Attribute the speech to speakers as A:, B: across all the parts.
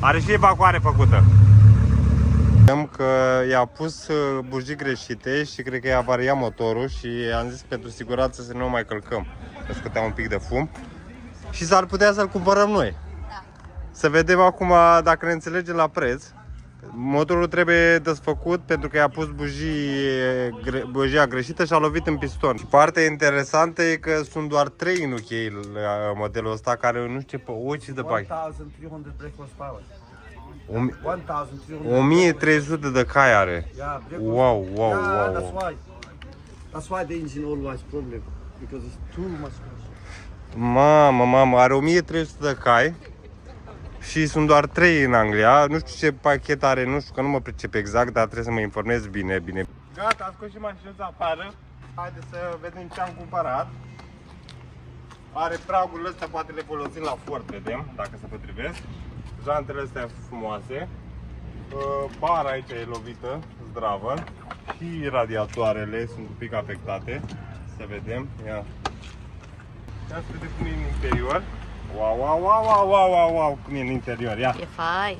A: Are și evacuare făcută. Vedem că i-a pus bujii greșite și cred că i-a variat motorul și am zis pentru siguranță să nu mai călcăm. Că scotea un pic de fum. Și s-ar putea să-l cumpărăm noi.
B: Da.
A: Să vedem acum dacă ne înțelegem la preț. Motorul trebuie desfăcut pentru că i-a pus bujia greșită și a lovit în piston. Și partea interesantă e că sunt doar 3 în UK la modelul ăsta care nu știu ce pe ochi de bani.
C: 1300 brake horsepower.
A: 1300 de cai are.
C: Yeah, brake
A: Wow, wow,
C: yeah,
A: wow.
C: That's why the engine always problem because it's too much.
A: Mamă, are 1300 de cai. Și sunt doar 3 în Anglia. Nu știu ce pachet are, nu știu, că nu mă pricep exact, dar trebuie să mă informez bine. Gata, am scos și mașinuța afară. Haideți să vedem ce am cumpărat. Are pragul ăsta, poate le folosim la Ford, vedem, dacă se potrivesc. Jantele astea frumoase. Bara aici e lovită, zdravă. Și radiatoarele sunt un pic afectate. Să vedem, ia. Ia să vedem cum e în interior. Wow, cum e în interior, ia.
B: E fain.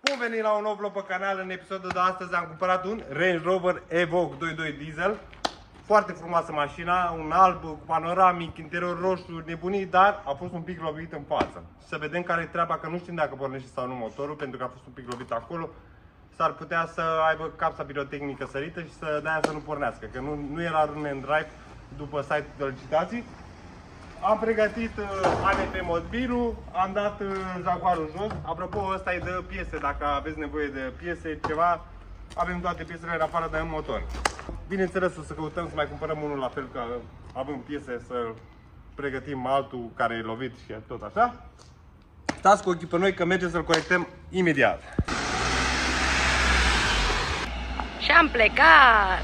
A: Bun venit la un nou vlog pe canal. În episodul de astăzi am cumpărat un Range Rover Evoque 2.2 diesel. Foarte frumoasă mașina, un alb cu panoramic, interior roșu, nebunit, dar a fost un pic lovit în față. Să vedem care e treaba, că nu știm dacă pornește sau nu motorul, pentru că a fost un pic lovit acolo. S-ar putea să aibă capsa pirotehnică sărită și de-aia să nu pornească, că nu era run and drive după site-ul de licitații. Am pregătit ANP mobilul, am dat Jaguarul jos. Apropo, ăsta e de piese, dacă aveți nevoie de piese, ceva, avem toate piesele în afară de în motor. Bineînțeles, o să căutăm să mai cumpărăm unul la fel, că avem piese să pregătim altul care e lovit și tot așa. Stați cu ochii pe noi că mergem să-l corectăm imediat.
B: Și am plecat.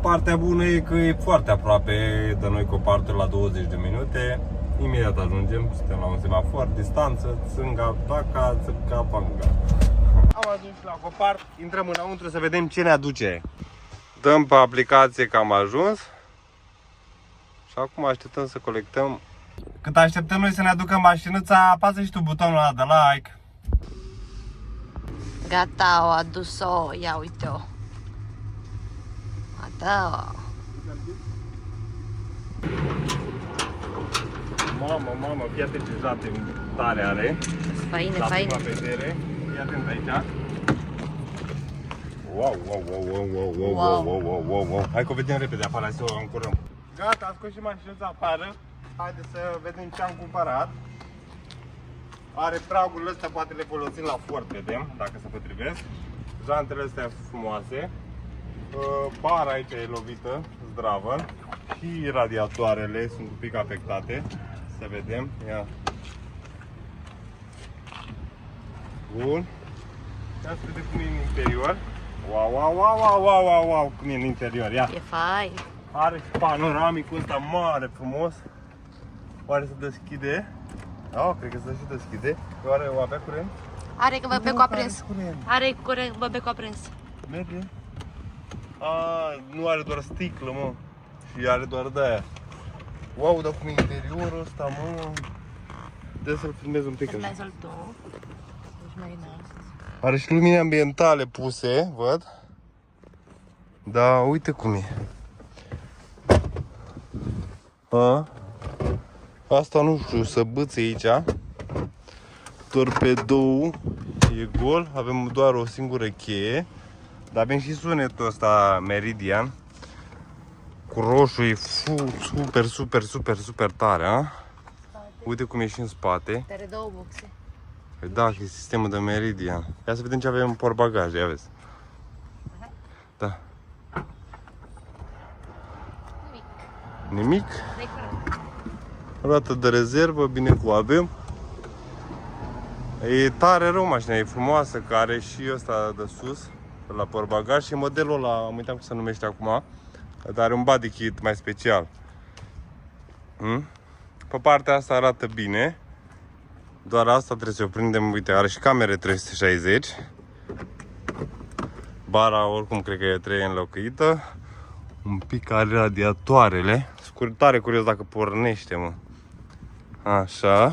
A: Partea bună e că e foarte aproape de noi Copartul, la 20 de minute. Imediat ajungem, suntem la un semafor, distanță, țânga, vaca, țânga, panga. Am ajuns la Copart, intrăm înăuntru să vedem ce ne aduce. Dăm pe aplicație că am ajuns. Și acum așteptăm să colectăm. Cât așteptăm noi să ne aducă mașinuța, apasă și tu butonul ăla de like.
B: Gata, au adus-o. Ia uite-o. Gata.
A: Mamă, fii atent ce jante tare are.
B: Faine,
A: La
B: faine.
A: prima vedere, fii atent aici. Wow. Hai că o vedem repede afară, să o încurăm. Gata, am scos și mașinuța afară. Haideți să vedem ce am cumpărat. Are pragul ăsta, poate le folosim la Ford, vedem, dacă se potrivesc. Jantele astea frumoase. Bara aici e lovită, zdravă. Și radiatoarele sunt un pic afectate. Să vedem, ia. Bun. Ia să vedem cum e în interior. Wow, cum e în interior, ia.
B: E fain.
A: Are panoramicul ăsta mare, frumos. Oare se deschide? Da, cred că se și deschide. Oare o avea curent?
B: Are că băbecul aprins.
A: Curent.
B: Are curent, băbecul aprins.
A: Merge? Nu are doar sticlă, mă. Și are doar de-aia. Wow, dar cum e interiorul ăsta, mă. Dă să-l filmez un pic.
B: Filmează-l tu. Deci mai înalt.
A: Are și lumini ambientale puse, văd. Da, uite cum e. Asta nu știu, să bâțe aici. Torpedou e gol, avem doar o singură cheie. Dar avem și sunetul ăsta Meridian. Cu roșu e super tare, a? Uite cum e și în spate.
B: Are două boxe.
A: Păi da, e sistemul de Meridian. Ia să vedem ce avem în portbagaj, ia vezi. Da. Nimic? Roată de rezervă, bine că o avem. E tare rău mașina, e frumoasă, că are și ăsta de sus, la portbagaj, și modelul ăla, am uitat cum se numește acum, dar are un body kit mai special. Pe partea asta arată bine. Doar asta trebuie să o prindem, uite, are și camere 360. Bara oricum cred că trebuie înlocuită. Un pic are radiatoarele. Sunt tare curios dacă pornește, mă. Așa.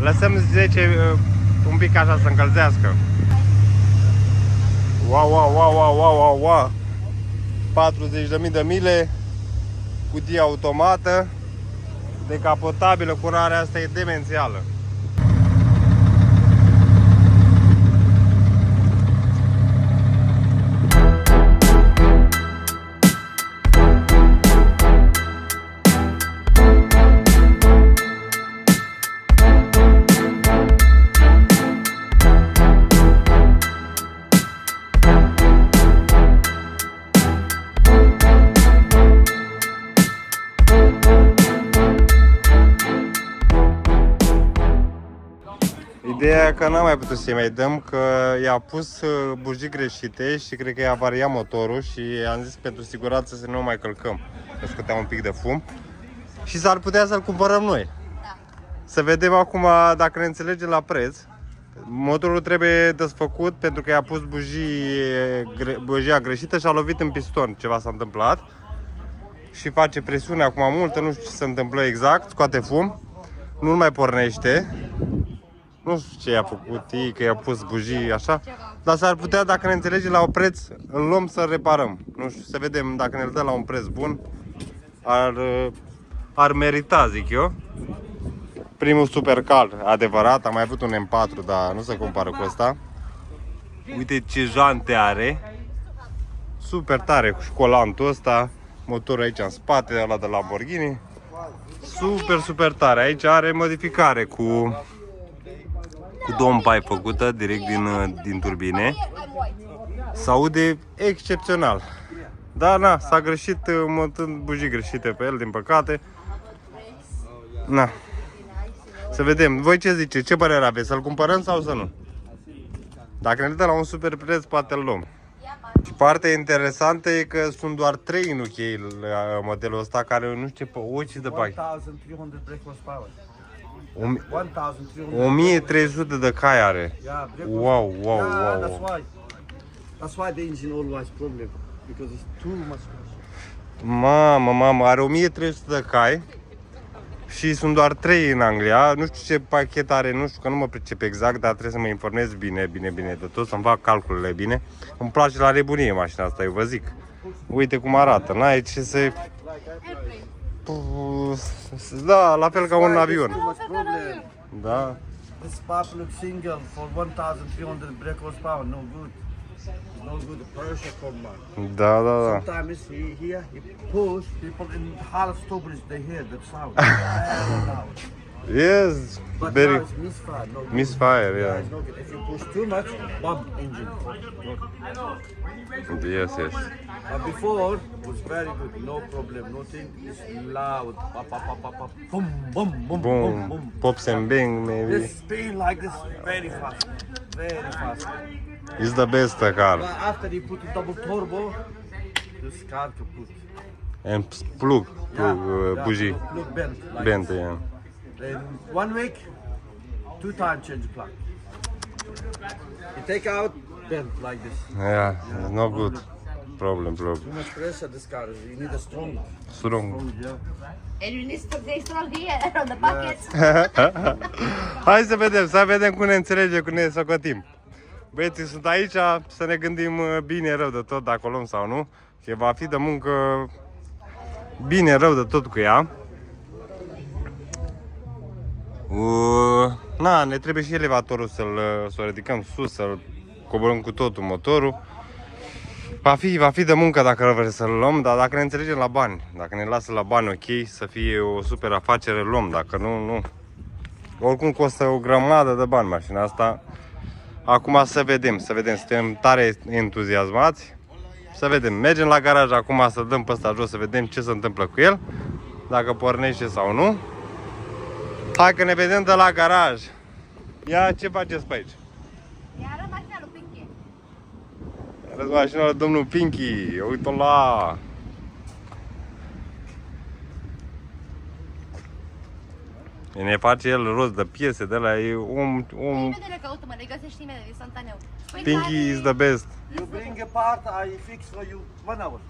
A: Lăsăm 10 un pic așa să încălzească. Wow. 40.000 de mile, cutie automată, decapotabilă, curarea asta e demențială. Ideea e că n-am mai putut să-i mai dăm, că i-a pus bujii greșite și cred că i-a variat motorul și am zis pentru siguranță să nu mai călcăm, că scotea un pic de fum și s-ar putea să-l cumpărăm noi.
B: Da.
A: Să vedem acum dacă ne înțelegem la preț. Motorul trebuie desfăcut pentru că i-a pus bujia greșită și a lovit în piston, ceva s-a întâmplat și face presiune acum multă, nu știu ce se întâmplă exact, scoate fum, nu mai pornește. Nu știu ce i-a făcut ei, că i-a pus bujii așa, dar s-ar putea, dacă ne înțelege la un preț, îl luăm să reparăm. Nu știu, să vedem dacă ne-l dă la un preț bun, ar merita, zic eu. Primul supercar, adevărat, am mai avut un M4, dar nu se compară cu ăsta. Uite ce jante are, super tare cu școlantul ăsta, motorul aici în spate, ăla de Lamborghini. Super tare, aici are modificare cu dompai făcută direct din turbine. S-aude excepțional. Dar na, s-a greșit montând bujii greșite pe el, din păcate. Na. Să vedem. Voi ce zice? Ce părere aveți? Să-l cumpărăm sau să nu? Dacă ne dă la un super preț, poate îl luăm. Și partea interesantă e că sunt doar 3 în UK la modelul ăsta, care nu știu ce pe ochi de pac.
C: 1,300 brake horsepower.
A: 1300 de cai are. Wow.
C: That's why the engine always problem, because it's too much pressure.
A: Mamă, are 1300 de cai și sunt doar 3 în Anglia. Nu știu ce pachet are, nu știu, că nu mă pricep exact, dar trebuie să mă informez bine de tot, să-mi fac calculele bine. Îmi place la nebunie mașina asta, eu vă zic. Uite cum arată, n-ai ce să... Da, la fel ca un avion. Da.
C: This Spark looks single for 1,300 brake horsepower, no good. No good, the pressure come on.
A: Da.
C: Sometimes he push, people in half stopers, they hear the sound.
A: Yes,
C: But
A: very
C: now it's misfire. No good.
A: misfire, yeah.
C: It's no good. If you push too much, bump engine.
A: Yes, yes.
C: But before it was very good, no problem, nothing. It's loud. Pop, pop, pop, pop, pop. Boom, boom, boom, boom,
A: Boom,
C: boom.
A: pops and bang maybe.
C: This spin like this, very fast, very fast.
A: It's the best car.
C: But after you put a double turbo, this car to put.
A: And plug, bougie,
C: Look bent. Like
A: bent,
C: this.
A: yeah.
C: Then 1 week, 2 times change the plug. You take out, bent like this.
A: Yeah, it's not good. Problem.
C: Too much pressure this car is. You need a strong.
A: Strong.
C: Yeah.
B: And you need to stay strong here on the pockets.
A: Hai să vedem cum ne înțelege, cum ne socotim. Băieții sunt aici, să ne gândim bine rău de tot dacă o luăm sau nu. Că va fi de muncă bine rău de tot cu ea. Na, ne trebuie și elevatorul să-l ridicăm sus, să-l coborâm cu totul motorul. Va fi de muncă dacă vrem să-l luăm, dar dacă ne înțelegem la bani, dacă ne lasă la bani ok, să fie o super afacere, luăm, dacă nu, nu. Oricum costă o grămadă de bani mașina asta. Acum să vedem, suntem tare entuziasmați. Să vedem, mergem la garaj acum să dăm pe ăsta jos, să vedem ce se întâmplă cu el, dacă pornește sau nu. Hai că ne vedem de la garaj. Ia, ce faceți pe aici?
B: Iară mașina lui Pinky.
A: Arăți mașina lui domnul Pinky, uite-o la... Ne face el rost de piese de la e
B: Imediat le caută, mă, le găsești imediat, instantaneu. Păi
A: Pinky is the best.
C: You bring a part, I fix for you 1 hour.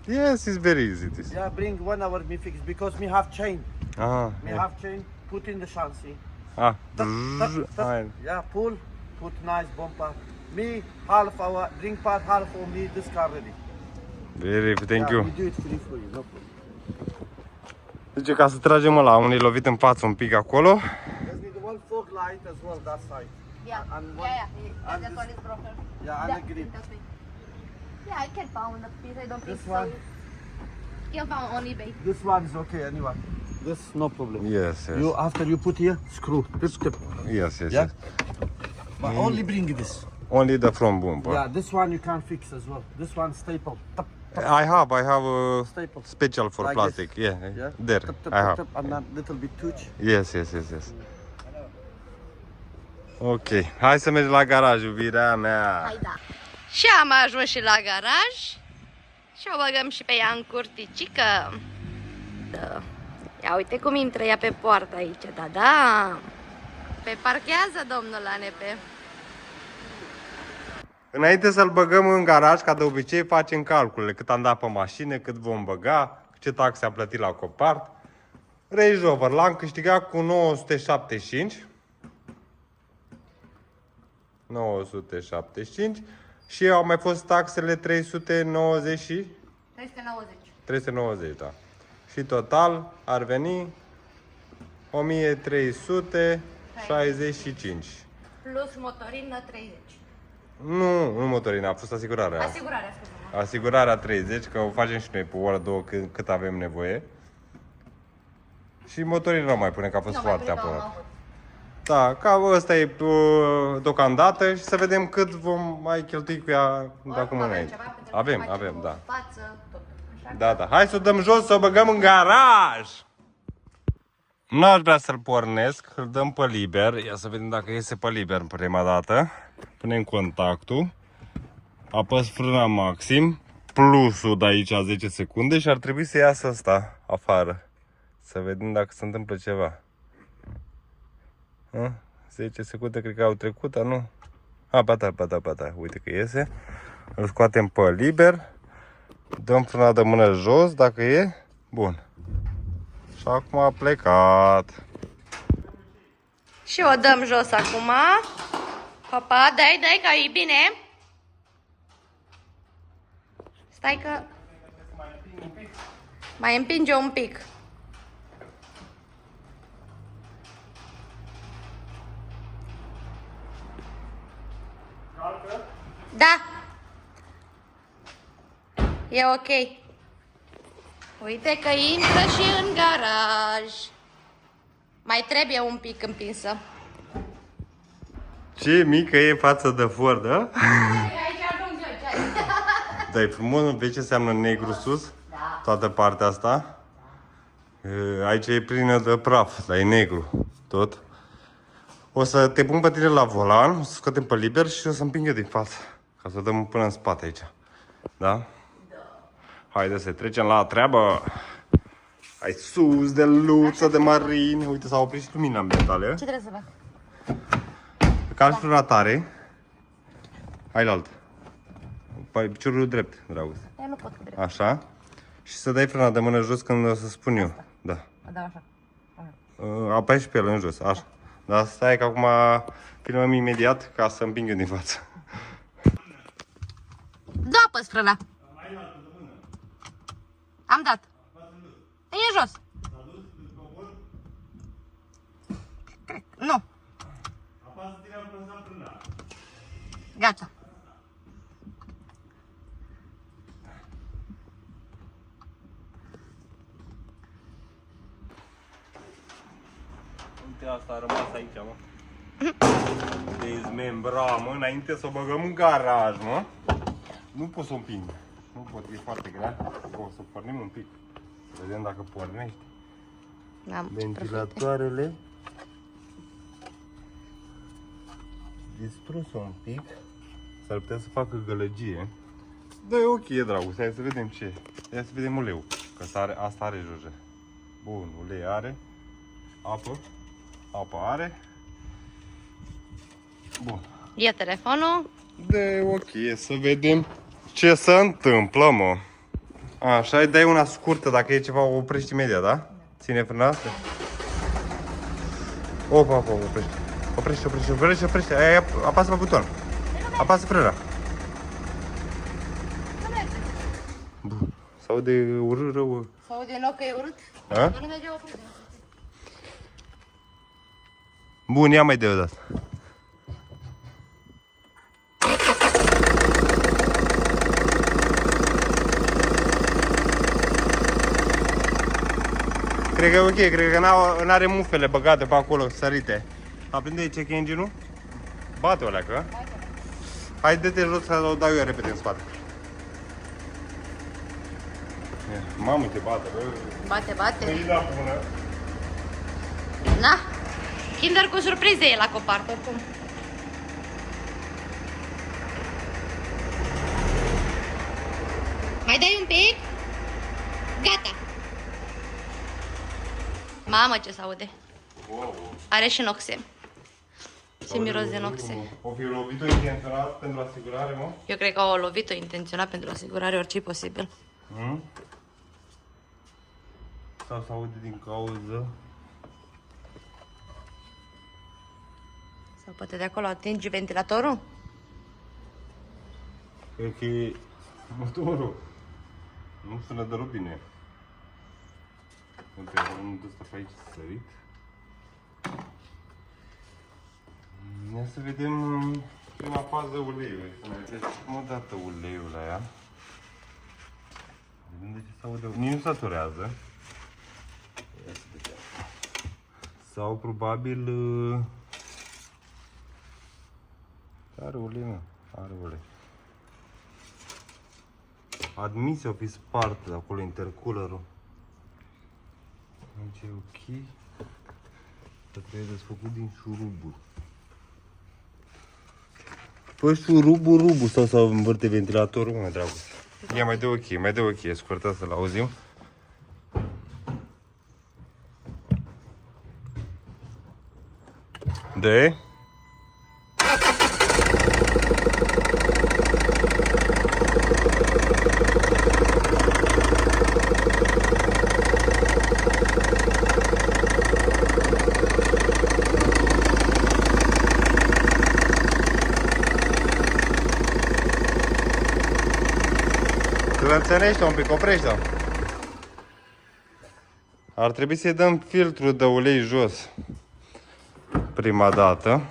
A: Yes, it's very easy this.
C: Yeah, bring 1 hour me fix because me have chain.
A: Ah,
C: Me
A: yeah.
C: have chain, put in the chassis.
A: Ah,
C: Tuck. Yeah, pull, put nice bumper. Me half hour, bring part half for me, this car ready.
A: very, thank
C: Yeah,
A: you.
C: we do it free for you, no problem.
A: Zice ca să tragem ăla, unde e lovit în față un pic acolo.
C: There's need one fog light as well, that side.
B: Yeah,
C: And
B: yeah,
C: one-
B: yeah.
C: and
B: That
C: this-
B: one is broken.
C: Yeah, and the grip.
B: that way. Yeah, I can found the piece. I don't think
C: This
B: so.
C: one.
B: You can found on eBay.
C: This one is okay anyway. This no problem.
A: Yes, yes.
C: You after you put here, screw. Tip, tip.
A: Yes, yes,
C: Yeah.
A: yes.
C: But only bring this.
A: Only the front bumper.
C: Yeah, this one you can fix as well. This one staple. Tup,
A: I have a
C: staple.
A: special for
C: Like
A: plastic.
C: this.
A: Yeah,
C: Yeah.
A: there.
C: Tup, tup,
A: I have.
C: tup, and then little bit touch.
A: Yes, yes, yes, yes. Ok, hai să mergem la garaj, iubirea mea.
B: Hai da. Și am ajuns și la garaj. Și o băgăm și pe ea în curticică. Da. Ia uite cum intră ea pe poartă aici, da. Pe parchează domnul Anepe.
A: Înainte să-l băgăm în garaj, ca de obicei, facem calculele. Cât am dat pe mașină, cât vom băga, ce taxe am plătit la copart. Range Rover l-am câștigat cu 975. 975. Și au mai fost taxele 390 și...
B: 390.
A: 390, da. Și total ar veni 1365.
B: Plus motorină 30.
A: Nu motorina, a fost asigurarea.
B: Asigurarea, scuze-mă.
A: Asigurarea 30, că o facem și noi pe o oră, două, cât avem nevoie. Și motorina nu mai pune, că a fost
B: Nu mai
A: foarte
B: pune,
A: aproape.
B: am avut.
A: Da, ca ăsta e deocamdată și să vedem cât vom mai cheltui cu ea de acum
B: Avem
A: înainte.
B: ceva, pentru că
A: Avem,
B: facem
A: avem,
B: o
A: da.
B: Față, tot. Așa?
A: Da, da. Hai să o dăm jos, să o băgăm în garaj! Nu aș vrea să-l pornesc, îl dăm pe liber. Ia să vedem dacă iese pe liber în prima dată. Punem contactul. Apăs frâna maxim. Plusul de aici 10 secunde și ar trebui să iasă asta afară. Să vedem dacă se întâmplă ceva. 10 secunde cred că au trecut, dar nu? Ba da. Uite că iese. Îl scoatem pe liber. Dăm frâna de mână jos, dacă e. Bun. Și acum a plecat.
B: Și o dăm jos acum. Hopa, dai, că e bine. Stai că... Mai împinge un pic. Da. E ok. Uite că intră și în garaj. Mai trebuie un pic împinsă.
A: Ce mică e față de Ford, da?
B: Aici ajung eu, ce ai?
A: Dar e frumos, vezi ce înseamnă negru sus?
B: Da.
A: Toată partea asta. Aici e plină de praf, dar e negru tot. O să te pun pe tine la volan, o să scoatem pe liber și o să împingă din față. Ca să o dăm până în spate aici. Da? Da. Haide să trecem la treabă. Hai sus de luță de marin. Uite, s-a oprit și lumina ambientală.
B: Ce trebuie să fac?
A: Calci frâna tare. Hai la alt. Piciorul drept, dragoste.
B: Eu nu pot cu drept.
A: Așa. Și să dai frâna de mână jos când o să spun eu. Da.
B: O dau așa.
A: Apai și pe el în jos, așa. Dar stai că acum filmăm imediat ca să împing eu din față.
B: Da, apăs frâna. Am dat. E jos. Cred. Nu. Gata.
A: Uite, asta a rămas aici, mă. Dezmembra, mă, înainte să o băgăm în garaj, mă. Nu pot să o împing. Nu pot, e foarte grea. O să pornim un pic. Vedem dacă pornește.
B: Am
A: Ventilatoarele. Distrus un pic. S-ar putea să facă gălăgie. Da, e ok, e dragul. Hai să vedem ce. Hai să vedem uleiul. Că asta are joje. Bun, ulei are. Apă. Apă are. Bun.
B: Ia telefonul.
A: De ok, să vedem ce se întâmplă, mă. Așa, îi dai una scurtă, dacă e ceva, o oprești imediat, da? Ține frâna asta. Opa, oprește. Oprește. Aia, apasă pe buton. Apasă frâna. Bun. Sau de urât rău.
B: Sau de loc că e urât?
A: A?
B: Nu merge oprit.
A: Bun, ia mai de o dată. Cred că e ok, cred că n-are mufele băgate pe acolo, sărite. Aprinde check engine-ul? Bate o leacă. Hai, dă-te jos să o dau eu repede în spate. Mamă, te bate, bă.
B: Bate.
A: Nu-i da bună.
B: Na. Kinder cu surprize e la copart, oricum. Mai dai un pic? Gata. Mamă, ce se aude.
A: Wow.
B: Are și noxe. Ce miros de noxe.
A: O fi lovit-o intenționat pentru asigurare, mă?
B: Eu cred că au lovit-o intenționat pentru asigurare, orice posibil.
A: Sau se aude din cauză.
B: Sau poate de acolo atingi ventilatorul?
A: Cred că e motorul. Nu sună deloc bine. Uite, unul de ăsta pe aici sărit. Ia să vedem prima fază uleiului. Să ne vedeți cum o dată uleiul la ea. Vedem de ce se aude. Nici nu saturează. Ia să vedem. Sau probabil... Are ulei, mă. Are ulei. Admisia o fi spart de acolo intercoolerul. Aici e ok. Să trebuie desfăcut din șuruburi. Păi șurubul sau să învârte ventilatorul, mă, dragul. Ia mai de ok, e scurtă să-l auzim. De? Lănțănește un pic, oprește-o. Ar trebui să-i dăm filtrul de ulei jos prima dată.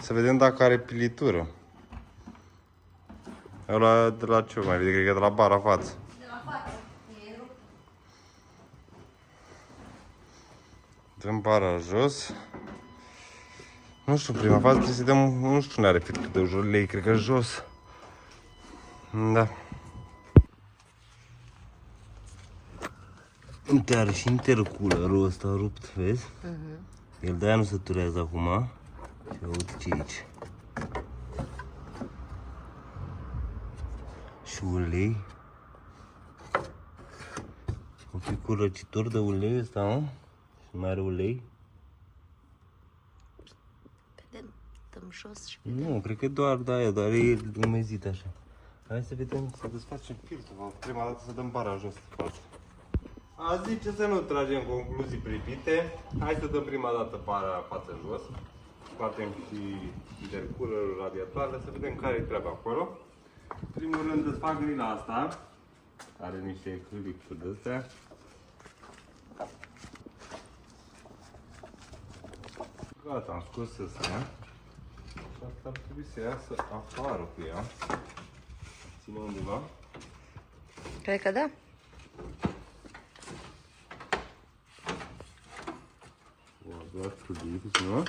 A: Să vedem dacă are pilitură. Ăla de la ce mai vede? Cred că de la bara față.
B: De la față. E rupt.
A: Dăm bara jos. Nu știu, prima fază trebuie să dăm, nu știu, n-are fit cât de ușor lei, cred că jos. Da. Uite, are și intercoolerul ăsta rupt, vezi? El de-aia nu se turează acum. Și uite ce aici. Și ulei. Un pic curăcitor de ulei ăsta, nu? Și mai are ulei.
B: Vedem, dăm jos și
A: Nu, cred că doar de aia, doar e umezit așa. Hai să vedem, să desfacem filtrul. Prima dată să dăm bara jos de față. A zice să nu tragem concluzii pripite. Hai să dăm prima dată bara față jos. Scoatem și intercoolerul, radiatoarele, să vedem care e treaba acolo. În primul rând desfac grila asta. Are niște clipuri de astea. Gata, am scos astea. Și asta ar trebui să iasă afară cu ea. Ține undeva.
B: Cred că da.
A: O doar clip, nu?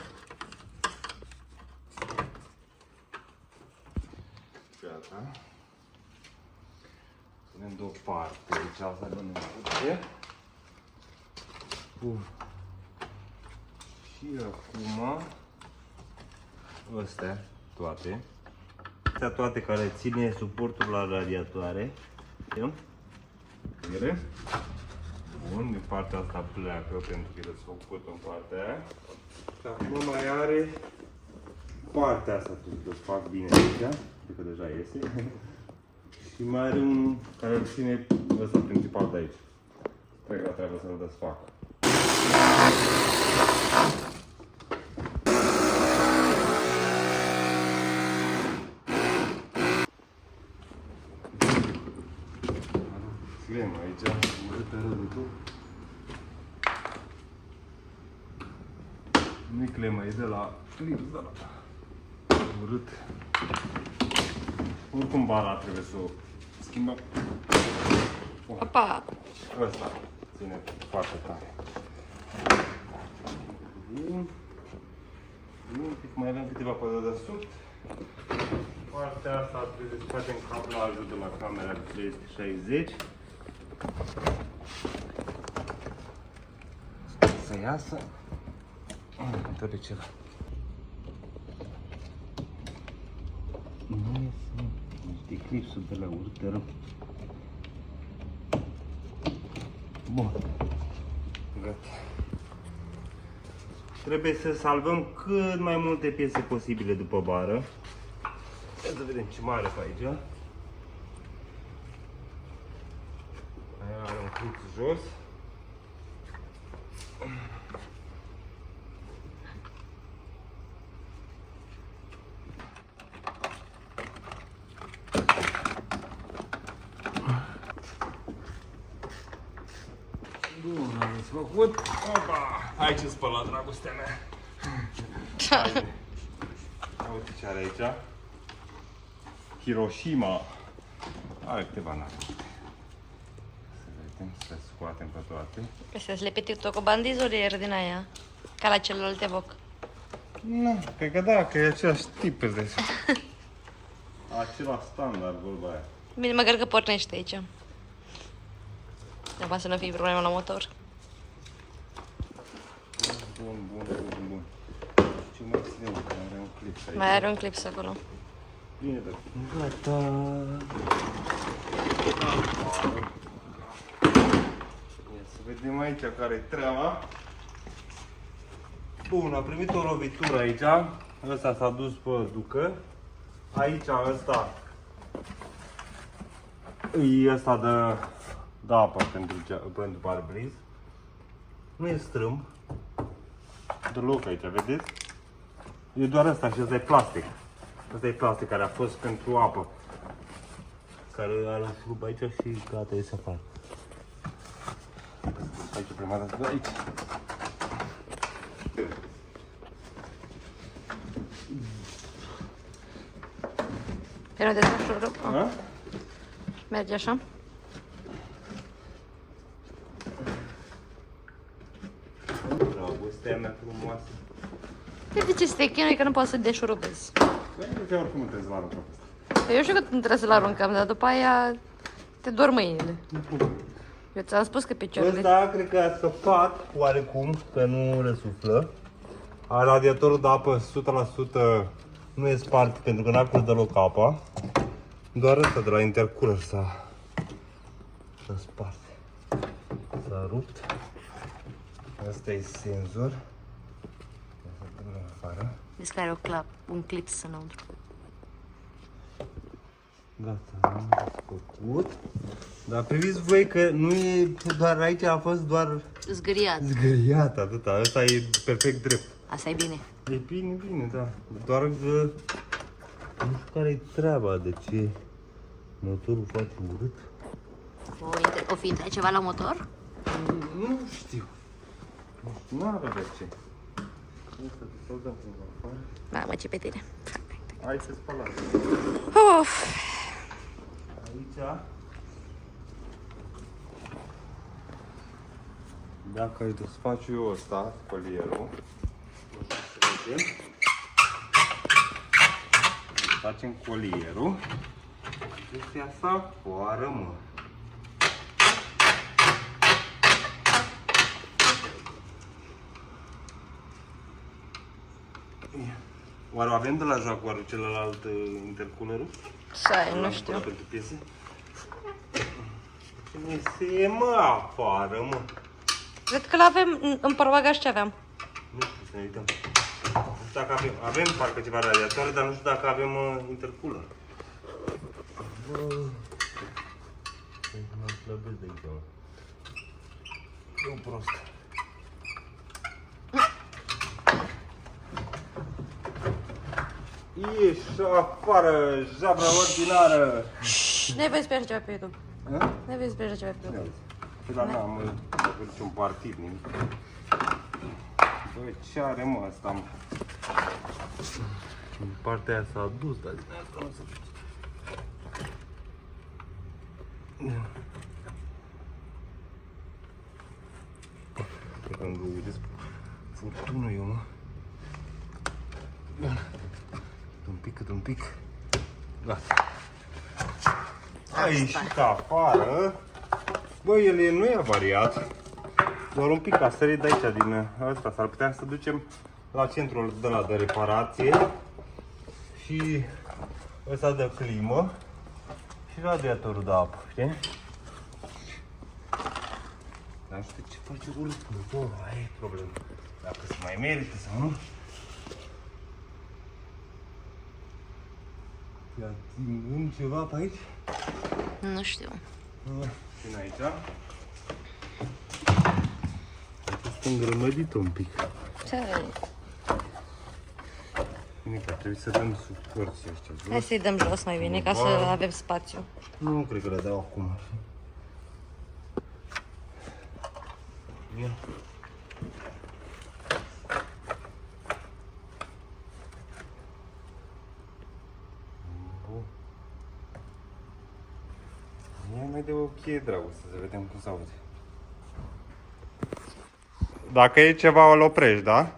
A: Gata. Punem deoparte, deci asta nu ne putea. Bun. Și acum astea toate. Astea toate care ține suportul la radiatoare. Știm? Bine? Bun, din partea asta pleacă pentru că e desfăcut în partea aia. Și acum mai are partea asta, trebuie să fac bine aici, cred că deja iese. Și mai are un care îl ține ăsta principal de aici. Cred că trebuie să-l desfac. Clemă aici, urât pe rândul tu. Nu-i clemă, e de la clips, de la urât. Oricum bara trebuie să o schimbăm.
B: Opa!
A: Ăsta ține foarte tare. Bun. Un pic mai avem câteva pe dedesubt. Partea asta trebuie să facem cablajul de la camera 360. Să iasă. Uite de ceva. Nu iese. Niște clipsuri de la urte rău. Bun. Gata. Trebuie să salvăm cât mai multe piese posibile după bară. Să vedem ce mare pe aici. Aia are un clip jos. Bun, am făcut. Opa! Aici e spălat, dragostea mea. Uite ce are aici. Hiroshima. Are câteva nave. Să vedem, să scoatem pe toate.
B: Să-ți le peti tot cu bandizolier din aia. Ca la celălalt Evoc.
A: Nu, cred că da, că e același tip de același standard, vorba aia.
B: Bine, măcar că pornește aici. Acum să nu fie problema la motor.
A: Bun, bun, bun, bun. Ce mai ținem? Are un clip aici.
B: Mai are un clip acolo.
A: Bine, da. Gata. Ia să vedem aici care-i treaba. Bun, a primit o lovitură aici. Ăsta s-a dus pe ducă. Aici ăsta e ăsta de apă pentru parbriz. Nu e strâmb. Deloc aici, vedeți? E doar ăsta și ăsta e plastic. Ăsta e plastic care a fost pentru apă. Care are un șurub aici și gata, iese afară. Aici prima dată, aici.
B: Pe nu te șurub?
A: A?
B: Merge așa?
A: Bravo. Astea mea frumoasă.
B: De ce să te chinui că nu poți să deșurubezi?
A: Păi, oricum nu trebuie să-l arunc.
B: Eu știu că nu trebuie să-l aruncăm, dar după aia te dor mâinile. Eu ți-am spus că picioarele...
A: Ăsta cred că a scăpat oarecum, că nu răsuflă. Radiatorul de apă 100% nu e spart pentru că n-a pus deloc apa. Doar ăsta de la intercooler s-a spart. S-a rupt. Asta e senzor. Afară.
B: Vezi că are un clips înăuntru.
A: Gata, am făcut. Dar priviți voi că nu e doar aici, a fost doar
B: Zgâriat.
A: zgâriat, atâta. Ăsta e perfect drept.
B: Asta e bine.
A: E bine, bine, da. Doar că nu știu care-i treaba, de ce motorul face urât.
B: O fi intrat ceva la motor?
A: Nu știu. Nu are de ce. Asta să-l dăm cumva afară.
B: Mamă, ce pe tine.
A: Hai să spălați.
B: Of.
A: Aici, dacă îi desfac eu ăsta, spălierul, facem colierul, deci asta foară, mă. Oare avem de la Jaguar celălalt intercoolerul?
B: Sai, nu știu.
A: Pentru piese? Cine se mă afară, mă?
B: Cred că l-avem în portbagaj ce aveam.
A: Nu știu, să ne uităm. Nu știu dacă avem parcă ceva radiatoare, dar nu știu dacă avem intercooler. Mă slăbesc de aici, mă. Eu prost. Ieși afară, jabra ordinară!
B: Ne vezi pe așa ceva pe YouTube.
A: Hă?
B: Ne vezi pe așa ceva pe YouTube.
A: Păi dar n-am niciun partid, nimic. Băi, ce are mă asta, mă? În partea aia s-a dus, dar din asta nu se duce. Cred că îmi găudesc furtunul eu, mă. Bun. Cât un pic. Gata. A ieșit afară. Băi, el nu e avariat. Doar un pic a sărit de aici, din ăsta. S-ar putea să ducem la centrul de la de reparație. Și ăsta de climă. Și radiatorul de apă, știi? Dar nu știu ce face urât motorul, aia e problema. Dacă se mai merită sau nu. Ia țin ceva pe aici?
B: Nu știu.
A: Țin aici. Este îngrămădit un pic.
B: Ce?
A: Bine că trebuie să dăm suporții ăștia.
B: Hai să-i dăm jos mai bine, ca să avem spațiu.
A: Nu cred că le dau acum. Bine. Ia mai de o cheie, dragoste, să vedem cum se aude. Dacă e ceva, îl oprești, da?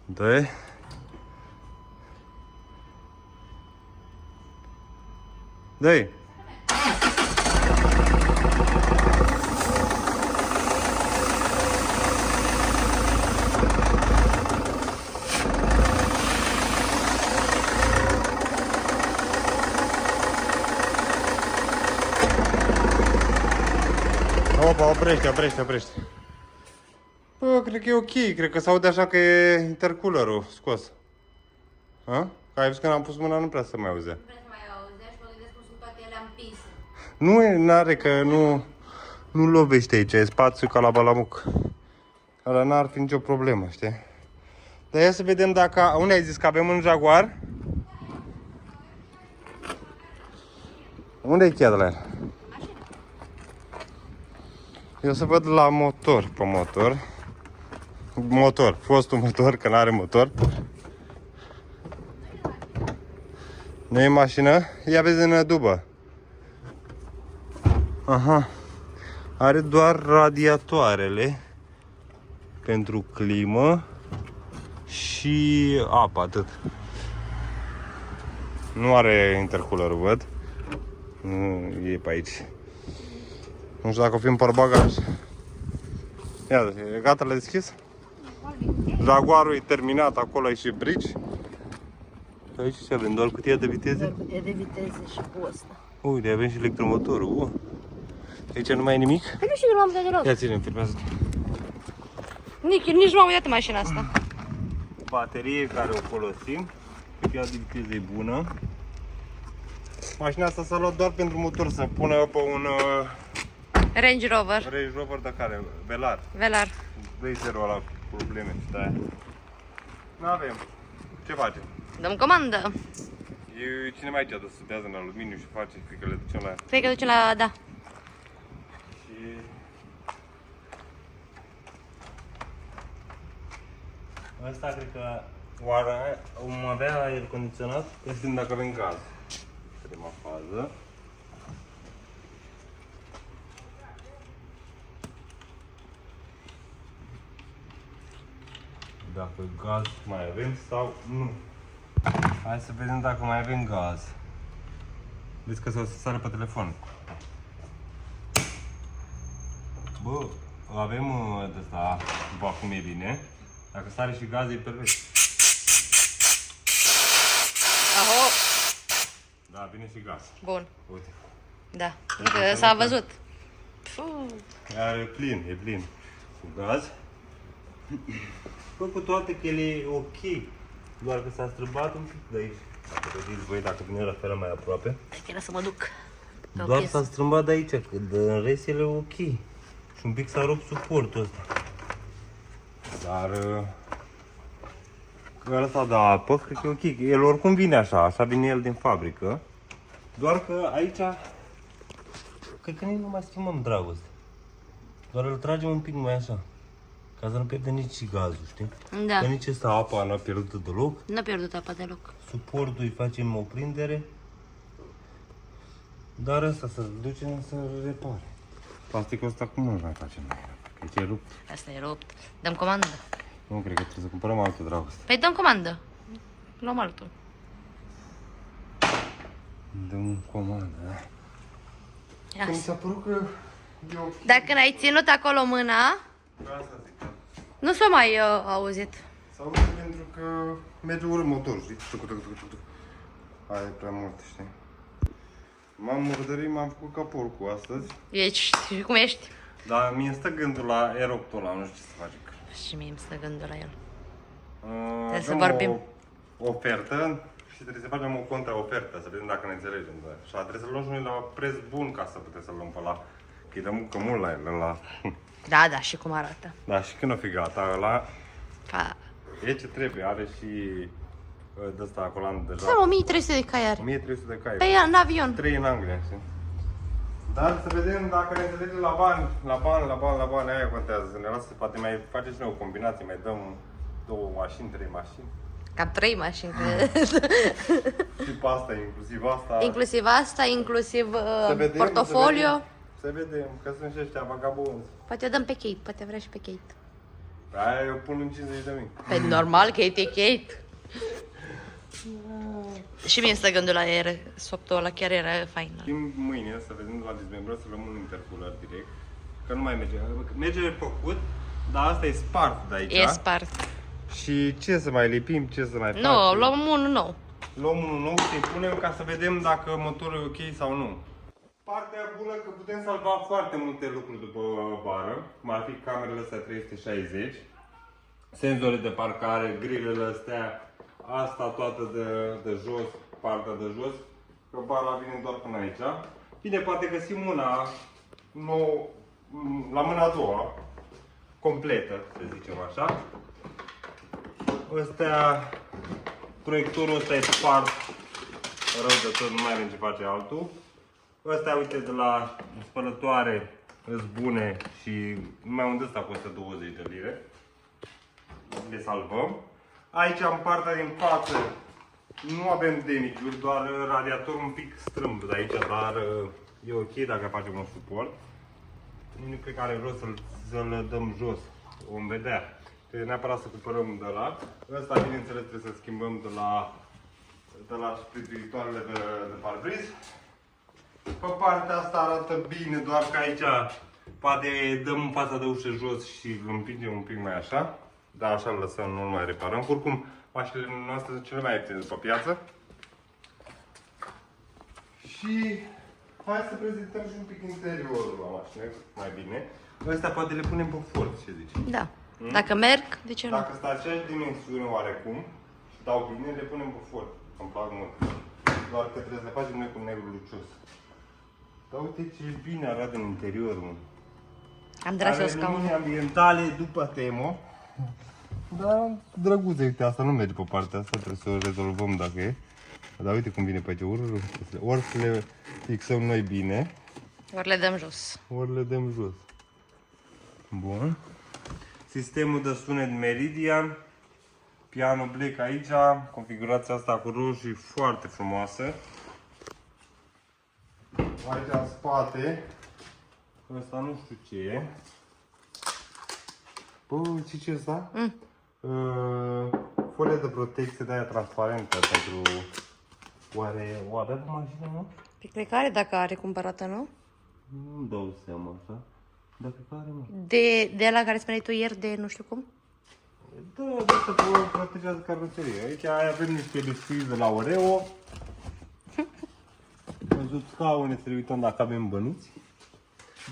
A: Dă-i. Dă-i. Opa, oprește. Bă, cred că e ok, cred că s-aude așa că e intercoolerul scos. Ha? Că ai văzut că n-am pus mâna, nu prea se mai auze.
B: Nu vreți să mai auzea și mă gândesc cum sunt toate ele împinse.
A: Nu, n-are, că nu lovește aici, e spațiu ca la balamuc. Ăla n-ar fi nicio problemă, știi? Dar ia să vedem dacă... Unde ai zis că avem un Jaguar? Unde e cheia de la el? Eu să văd la motor, pe motor. Motor, fostul motor, că n-are motor. Nu e mașină? Ia vezi în dubă. Aha. Are doar radiatoarele. pentru climă și apă, atât. Nu are intercooler, văd. Nu e pe aici. Nu știu dacă o fi în portbagaj. Iată, e gata, l-ai deschis? Jaguarul e terminat, acolo ai și brici. Aici ce avem? Doar cutia de viteze?
B: Doar cutia de viteze și cu ăsta.
A: Uite, avem și electromotorul. Aici nu mai e nimic?
B: Păi nu știu că nu am dat deloc.
A: Ia ține, filmează.
B: Nici nu m-am uitat în mașina asta.
A: Baterie care o folosim. Cutia de viteză e bună. Mașina asta s-a luat doar pentru motor, să pună pe un
B: Range Rover.
A: Range Rover de care? Velar.
B: Velar.
A: 2.0 la probleme și de-aia. N-avem. Ce facem?
B: Dăm comandă.
A: E cine mai aici adus sudează în aluminiu și face, cred că le ducem la...
B: Cred că ducem la... da.
A: Și... Ăsta cred că oare vom avea aer condiționat? Vedem dacă avem gaz. Prima fază. Dacă gaz mai avem sau nu. Hai să vedem dacă mai avem gaz. Vezi că se sare pe telefon. Bă, avem de asta, după acum e bine. Dacă sare și gaz e perfect.
B: Aho.
A: Da, vine și gaz.
B: Bun.
A: Uite.
B: Da. Uite, s-a văzut. Puh.
A: E plin. Cu gaz. Bă, cu toate că el e ok. Doar că s-a strâmbat un pic de aici. Dacă vedeți voi, dacă vine la fel mai aproape.
B: Hai să mă duc. Pe o
A: Doar
B: piesă.
A: s-a strâmbat de aici, că în rest el e ok. Și un pic s-a rupt suportul ăsta. Dar... Că ăsta de apă, cred că e ok. El oricum vine așa vine el din fabrică. Doar că aici... Cred că nici nu mai schimbăm dragoste. Doar îl tragem un pic mai așa. Ca să nu pierdem nici și gazul, știi?
B: Da.
A: Că nici ăsta apa n-a pierdut deloc.
B: N-a pierdut apa deloc.
A: Suportul îi facem o prindere. Dar ăsta să-l ducem să repare. Plasticul ăsta cum nu-l mai facem noi? Că e rupt.
B: Asta e rupt. Dăm comandă.
A: Nu, cred că trebuie să cumpărăm altul, dragoste.
B: Păi dăm comandă. Luăm altul.
A: Dăm comandă, da.
B: Ia.
A: Mi s-a părut că e ok.
B: Dacă n-ai ținut acolo mâna,
A: Asta zic, da.
B: nu s-a mai auzit.
A: Sau pentru că merge urât motorul, știi? Tuc. Aia e prea mult, știi? M-am murdărit, m-am făcut ca porcul astăzi.
B: Ești, cum ești?
A: Dar mie îmi stă gândul la Aeroptul ăla, nu știu ce să facem.
B: Și mie îmi stă gândul la el.
A: Trebuie
B: să vorbim.
A: o ofertă și trebuie să facem o contraofertă, să vedem dacă ne înțelegem. Da. Și trebuie să luăm și noi la preț bun ca să putem să luăm pe ăla. Că îi dăm încă mult la el, ăla.
B: Da, și cum arată.
A: Da, și când o fi gata, ăla
B: Pa.
A: e ce trebuie, are și de ăsta acolant deja.
B: Să 1300 de cai are.
A: 1300 de cai.
B: Pe ea, în avion.
A: 3 în Anglia, știi? Dar să vedem dacă ne înțelegem la bani, aia contează. Să ne lasă, poate mai facem și noi o combinație, mai dăm 2 mașini, 3 mașini.
B: Cam 3 mașini.
A: Și pe asta, inclusiv asta.
B: Inclusiv asta, inclusiv
A: Să vedem,
B: portofolio.
A: Să vedem, că sunt și ăștia vagabonzi.
B: Poate o dăm pe Kate, poate vrea și pe Kate.
A: Aia eu pun în 50.000.
B: Pe normal, Kate e Kate. Și mie îmi stă gândul la el, soptul ăla chiar era fain.
A: Schimb mâine să vedem la dezmembră să luăm un intercooler direct. Că nu mai merge. Merge făcut, dar asta e spart de aici.
B: E spart.
A: Și ce să mai lipim, ce să mai facem?
B: Nu, luăm unul nou.
A: Luăm unul nou și îi punem ca să vedem dacă motorul e ok sau nu. Partea bună că putem salva foarte multe lucruri după bară, cum ar fi camerele astea 360, senzore de parcare, grilele astea, asta toată de jos, partea de jos, că bara vine doar până aici. Bine, poate găsim una nouă, la mâna a doua, completă, să zicem așa. Astea, proiectorul ăsta e spart, rău de tot, nu mai avem ce face altul. Astea, uite, de la spălătoare, îs bune și numai unde ăsta costă 20 de lire. Le salvăm. Aici, în partea din față, nu avem damage-uri, doar radiatorul un pic strâmb de aici, dar e ok dacă facem un suport. Nu cred că are rost să-l dăm jos. vom vedea. Trebuie neapărat să cumpărăm de la. Ăsta, bineînțeles, trebuie să schimbăm de la spiritualele de parbriz. Pe partea asta arată bine, doar că aici poate dăm fața de ușă jos și îl împingem un pic mai așa. Dar așa îl lăsăm, nu mai reparăm. Oricum, mașinile noastre sunt cele mai ieftine de pe piață. Și hai să prezentăm și un pic interiorul la mașină, mai bine. Astea poate le punem pe fort, ce zici?
B: Da. Dacă merg, de ce nu?
A: Dacă sunt aceeași dimensiune oarecum și dau bine, le punem pe fort. Îmi plac mult. Doar că trebuie să le facem noi cu negru lucios. Dar uite ce bine arată în interior, mă.
B: Am tras o
A: Are
B: scaun.
A: lumini ambientale după Temo. Dar drăguțe, uite, asta nu merge pe partea asta, trebuie să o rezolvăm dacă e. Dar uite cum vine pe aici, ori să le fixăm noi bine,
B: Ori le dăm jos.
A: ori le dăm jos. Bun. Sistemul de sunet Meridian. Piano Black aici, configurația asta cu roșu e foarte frumoasă. Aici în spate, ăsta nu știu ce e. Bă, ce e ăsta? Folie de protecție de aia transparentă pentru... Oare o avea pe mașină, nu?
B: Pe cred că are dacă are cumpărată, nu?
A: Nu-mi dau seama așa. Dacă care, mă?
B: De la care spuneai tu ieri, de nu știu cum?
A: Da, de asta protejează carroseria. Aici avem niște biscuiți de la Oreo. Văzut scaune, să le uităm dacă avem bănuți.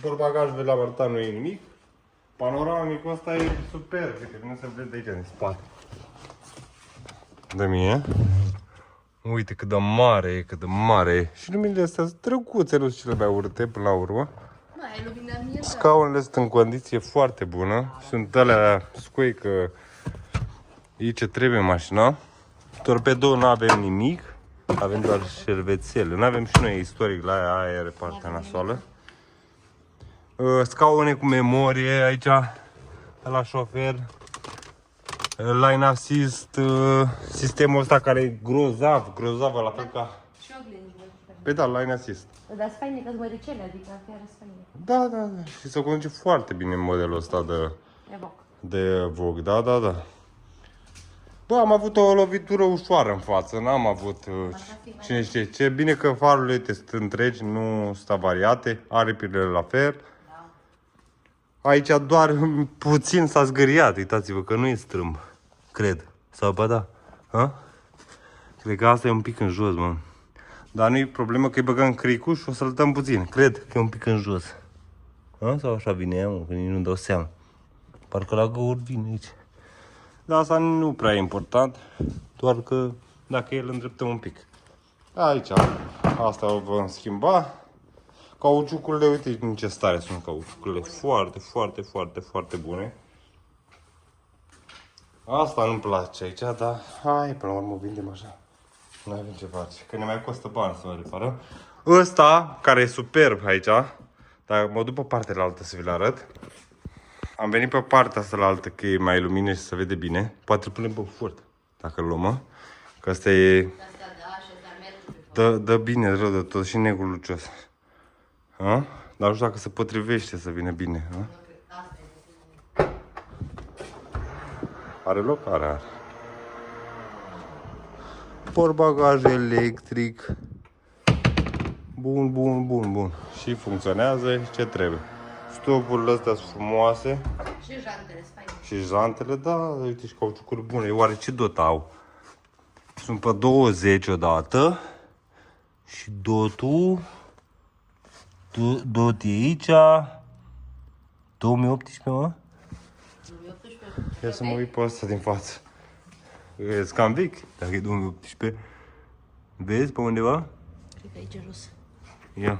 A: Portbagaj de la arăta nu e nimic. Panoramicul ăsta e super. Uite, nu se vede aici în spate. De mie. Uite cât de mare e, cât de mare e. Și luminile astea sunt drăguțe, nu sunt cele mai urâte până la urmă.
B: Mai e lumina mie,
A: Scaunele sunt în condiție foarte bună. Sunt alea scoi că e ce trebuie mașina. Torpedou nu avem nimic. Avem doar șervețele. Nu avem și noi istoric la aia are partea nasoală. Scaune cu memorie aici la șofer. Line assist, sistemul ăsta care e grozav, la fel ca...
B: Și oglinzi.
A: Pe da, line assist.
B: Dar sunt faine că-s măricele, adică chiar sunt faine.
A: Da. Și se conduce foarte bine modelul ăsta
B: Evoc.
A: de Vogue, da. Bă, am avut o lovitură ușoară în față, n-am avut cine știe ce. Bine că farurile sunt întregi, nu sunt avariate, aripile la fel. Aici doar puțin s-a zgâriat, uitați-vă că nu e strâmb, cred. Sau ba da? Ha? Cred că asta e un pic în jos, mă. Dar nu e problemă că îi băgăm cricul și o să-l dăm puțin. Cred că e un pic în jos. Ha? Sau așa vine ea, mă, că nici nu dau seama. Parcă la găuri vine aici. Dar asta nu prea e important, doar că dacă el îndreptăm un pic. Aici, asta o vom schimba. Cauciucurile, uite în ce stare sunt cauciucurile. Foarte bune. Asta nu-mi place aici, dar hai, până la urmă vindem așa. Nu avem ce face, că ne mai costă bani să mă reparăm. Ăsta, care e superb aici, dar mă duc pe partea la altă să vi-l arăt. Am venit pe partea asta la altă, că e mai lumină și se vede bine. Poate îl punem pe furt, dacă îl luăm, că asta e... Dă bine rău de tot și negru lucios. A? Dar nu știu dacă se potrivește să vină bine. A? Are loc? Are. Portbagaj electric. Bun. Și funcționează ce trebuie. Stopurile astea sunt frumoase.
B: Și jantele sunt faine.
A: Și jantele, da, uite și cauciucuri bune. Oare ce dot au? Sunt pe 20 odată. Și dotul... Dot e aici. 2018, mă?
B: 2018.
A: Ia să mă uit pe ăsta din față. E cam vechi, dacă e 2018. Vezi pe undeva?
B: Cred că aici jos.
A: Ia.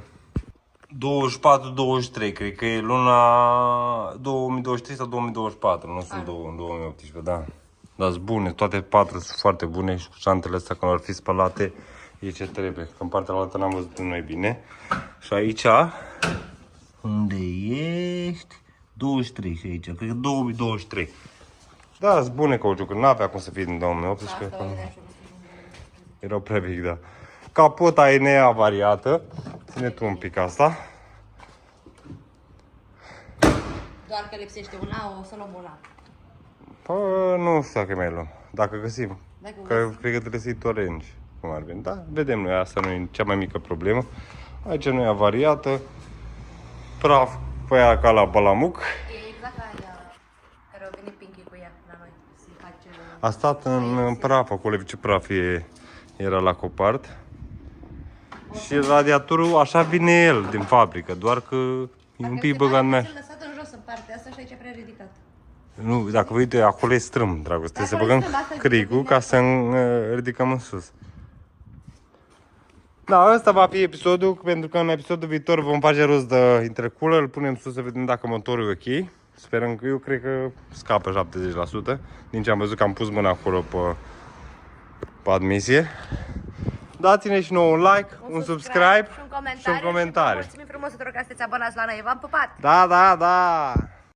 A: 24-23, cred că e luna 2023 sau 2024, nu sunt 2018, da. Dar sunt bune, toate patru sunt foarte bune și cu șantele astea când vor fi spălate e ce trebuie. Că în partea altă n-am văzut noi bine. Și aici, unde ești? 23 și aici, cred că 2023. Da, sunt bune cauciucuri, n-avea cum să fie din 2018. Erau prea vechi, da. Capota e neavariată. Ține tu un pic asta.
B: Doar că lipsește una, o să luăm una.
A: Păi, nu știu dacă mai luăm. Dacă găsim.
B: Dacă
A: Că
B: găsim.
A: cred că trebuie să-i torengi. Cum ar veni. Da, vedem noi. Asta nu e cea mai mică problemă. Aici nu e avariată. Praf pe aia ca la Balamuc.
B: E exact ca aia care a venit Pinky cu ea la noi. Să face...
A: A stat în praf, acolo ce praf era la copart. Și radiatorul așa vine el din fabrică, doar că e un pic băgat în
B: Dacă lăsat în jos în partea asta și aici e prea ridicat.
A: Nu, dacă vă uite, acolo e strâm, dragoste. Trebuie să
B: Acolo
A: băgăm
B: e strâm, asta
A: cricul
B: zice,
A: ca să ridicăm în sus. Da, ăsta va fi episodul, pentru că în episodul viitor vom face rost de intercooler, îl punem sus să vedem dacă motorul e ok. Sperăm că eu cred că scapă 70%, din ce am văzut că am pus mâna acolo pe admisie. Dați-ne și nouă un like, un subscribe
B: și un comentariu.
A: și un comentariu.
B: Mulțumim frumos tuturor că sunteți abonați la noi. V-am pupat!
A: Da, da, da!